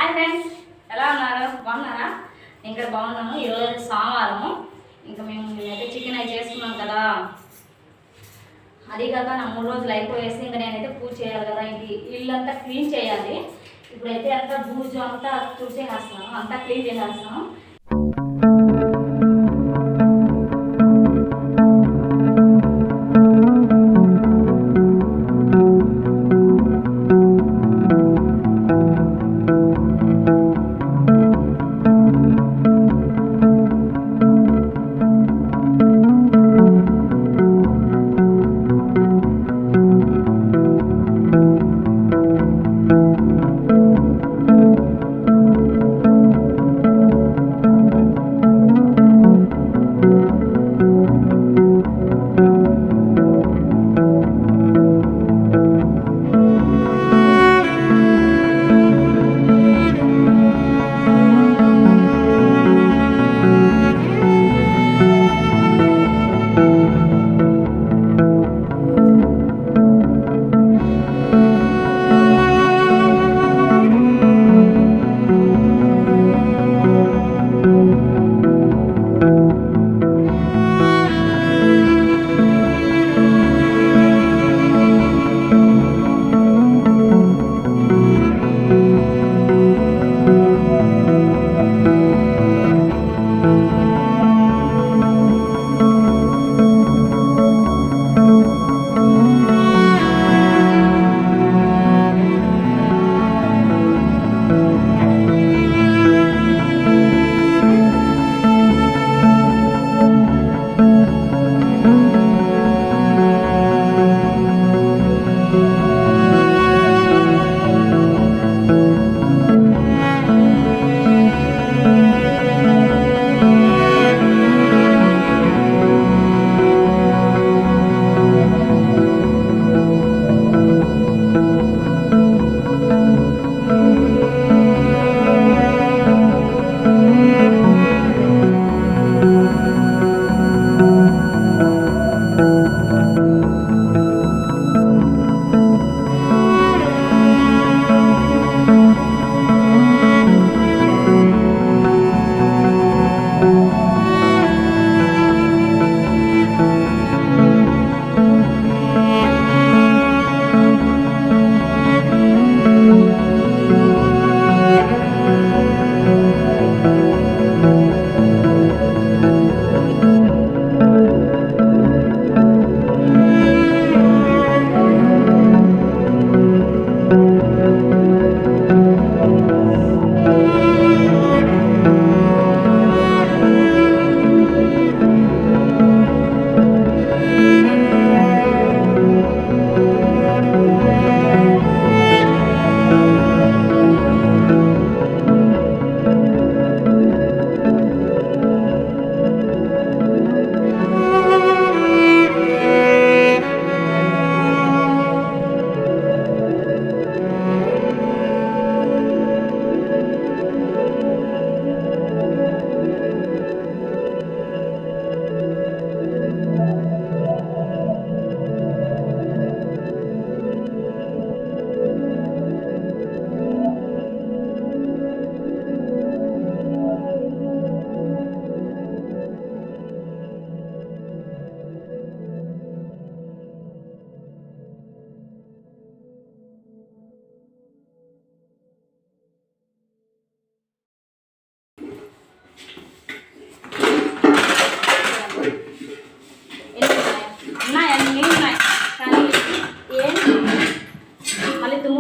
Hi friends, ఎలా ఉన్నారు? బాగున్నారా? ఇంకా బాగున్నాను. ఈరోజు సోమవారము. ఇంకా మేమైతే చికెన్ అయితే చేసుకున్నాం కదా, అది కాక నా 3 రోజులు అయిపోయేసి ఇంకా నేనైతే పూజ చేయాలి కదా, ఇల్లంతా క్లీన్ చేయాలి. ఇప్పుడైతే అంతా బూజు అంతా తుడిచేసేస్తాను, అంతా క్లీన్ చేసేస్తాను.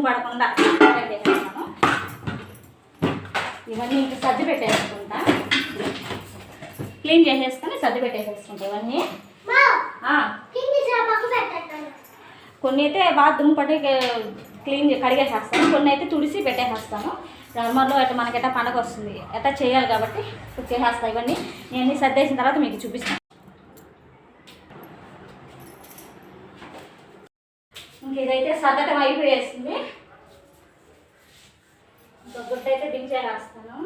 పడకుండా పెట్టేసుకుంటాను. ఇవన్నీ ఇంకా సర్ది పెట్టేసుకుంటా, క్లీన్ చేసేసుకొని సర్ది పెట్టేసేసుకుంటా. ఇవన్నీ కొన్ని అయితే బాత్రూమ్ పట్టి క్లీన్ కడిగేసేస్తాను, కొన్ని అయితే తుడిసి పెట్టేసేస్తాను. నార్మల్లో అట్లా మనకి ఎట్లా పండగ వస్తుంది ఎట్లా చేయాలి కాబట్టి చేసేస్తాను. ఇవన్నీ నేను సర్దేసిన తర్వాత మీకు చూపిస్తాను. ఇంక ఇదైతే సర్దటం అయిపోయేస్తుంది. గుడ్డ అయితే దించేస్తాను.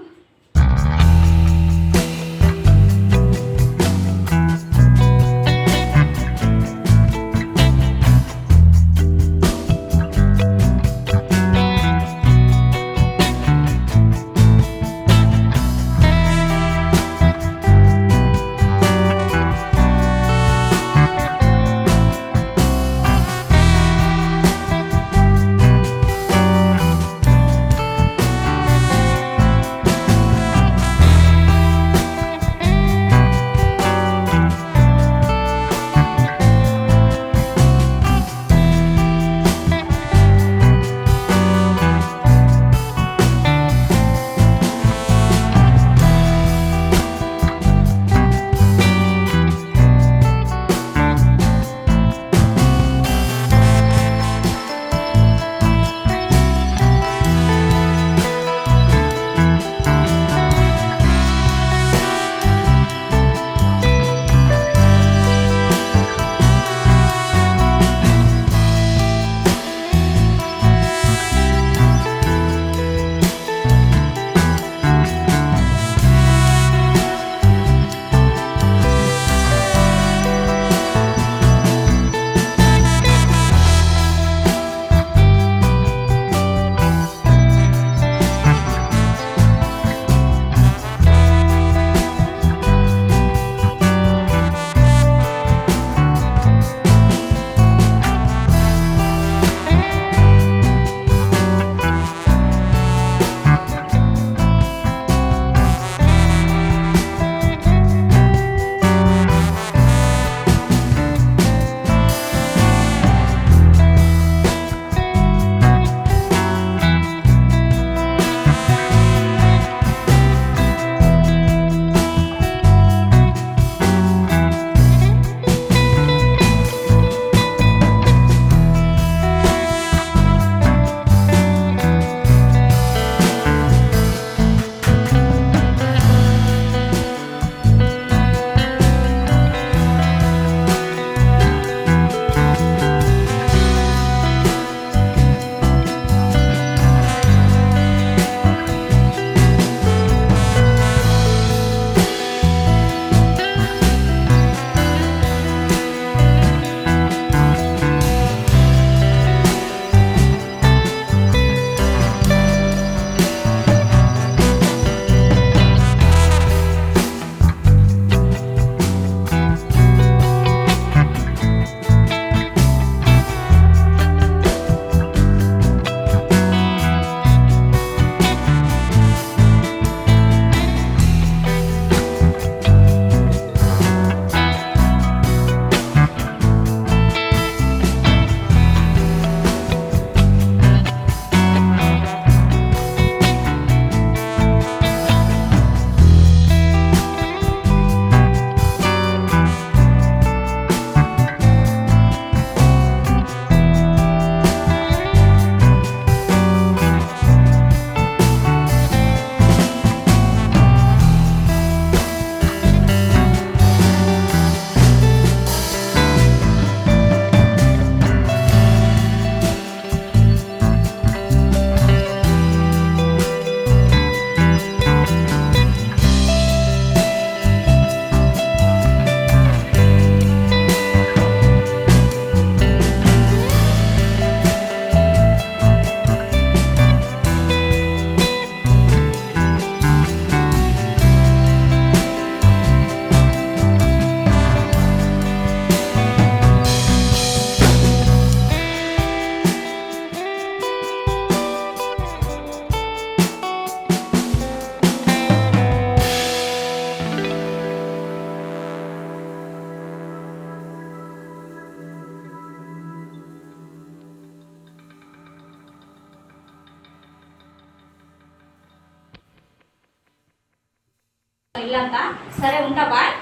ఇల్లంతా. సరే ఉంటా బాయ్.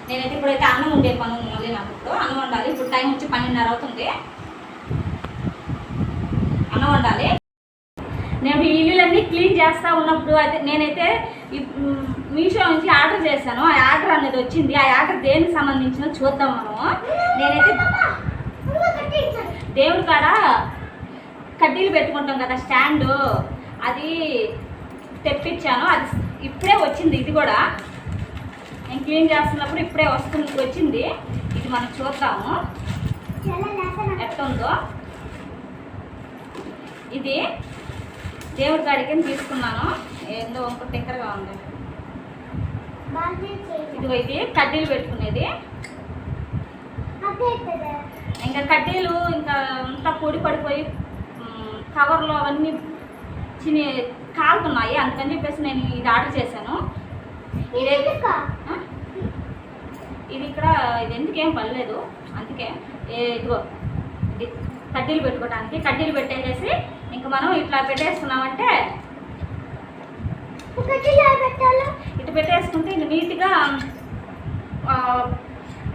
నేనైతే ఇప్పుడైతే అన్నం ఉండే పని ఉంది, మళ్ళీ నాకు ఇప్పుడు అన్నం వండాలి. ఇప్పుడు టైం వచ్చి 12:30 అవుతుంది. అన్నం వండాలి. నేను ఈ ఇల్లులన్నీ క్లీన్ చేస్తూ ఉన్నప్పుడు అయితే నేనైతే మీషో నుంచి ఆర్డర్ చేశాను. ఆ ఆర్డర్ అనేది వచ్చింది. ఆ ఆర్డర్ దేనికి సంబంధించిన చూద్దాం మనము. నేనైతే దేవుడి కాడ కడ్డీలు పెట్టుకుంటాం కదా స్టాండు, అది తెప్పించాను. అది ఇప్పుడే వచ్చింది. ఇది కూడా నేను క్లీన్ చేస్తున్నప్పుడు ఇప్పుడే వచ్చింది. ఇది మనం చూద్దాము ఎట్లుందో. ఇది దేవుడి కాడికి తీసుకున్నాను. ఏందో ఒక టిక్కర్గా ఉంది. ఇది కడ్డీలు పెట్టుకునేది. ఇంకా కడ్డీలు ఇంకా అంతా పొడి పడిపోయి కవర్లో అవన్నీ కాలుతున్నాయి. అందుకని చెప్పేసి నేను ఇది ఆర్డర్ చేశాను. ఇది ఇక్కడ ఇది ఎందుకేం పర్లేదు. అందుకే ఇదిగో ఇది కడ్డీలు పెట్టుకోవడానికి. కడ్డీలు పెట్టేసేసి ఇంకా మనం ఇట్లా పెట్టేసుకున్నామంటే ఇటు పెట్టేసుకుంటే ఇంక నీట్గా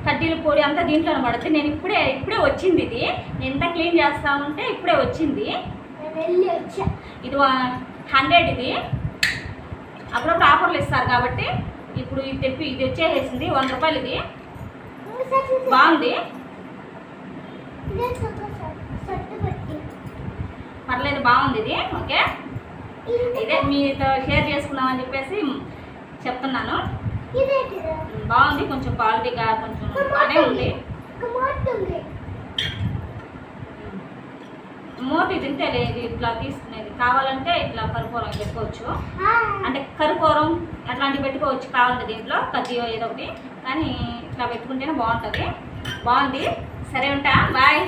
కడ్డీలు పొడి అంతా దీంట్లోనే పడుతుంది. నేను ఇప్పుడే వచ్చింది. ఇది నేను ఎంత క్లీన్ చేస్తా ఉంటే ఇప్పుడే వచ్చింది. ఇది 100. ఇది అప్పుడప్పుడు ఆఫర్లు ఇస్తారు కాబట్టి ఇప్పుడు ఇది వచ్చేసేసింది. 100 రూపాయలు. ఇది బాగుంది, పర్లేదు, బాగుంది ఇది. ఓకే, ఇదే మీతో షేర్ చేసుకున్నామని చెప్పేసి చెప్తున్నాను. బాగుంది, కొంచెం క్వాలిటీగా కొంచెం బాగానే ఉంది. మోటి తింటే లేదు ఇట్లా తీసుకునేది. కావాలంటే ఇట్లా కర్పూరం పెట్టుకోవచ్చు, అంటే కర్పూరం అట్లాంటివి పెట్టుకోవచ్చు కావాలంటే దీంట్లో కజ్జియో ఏదో ఒకటి. కానీ ఇట్లా పెట్టుకుంటేనే బాగుంటుంది. బాగుంది. సరే ఉంటా, బాయ్.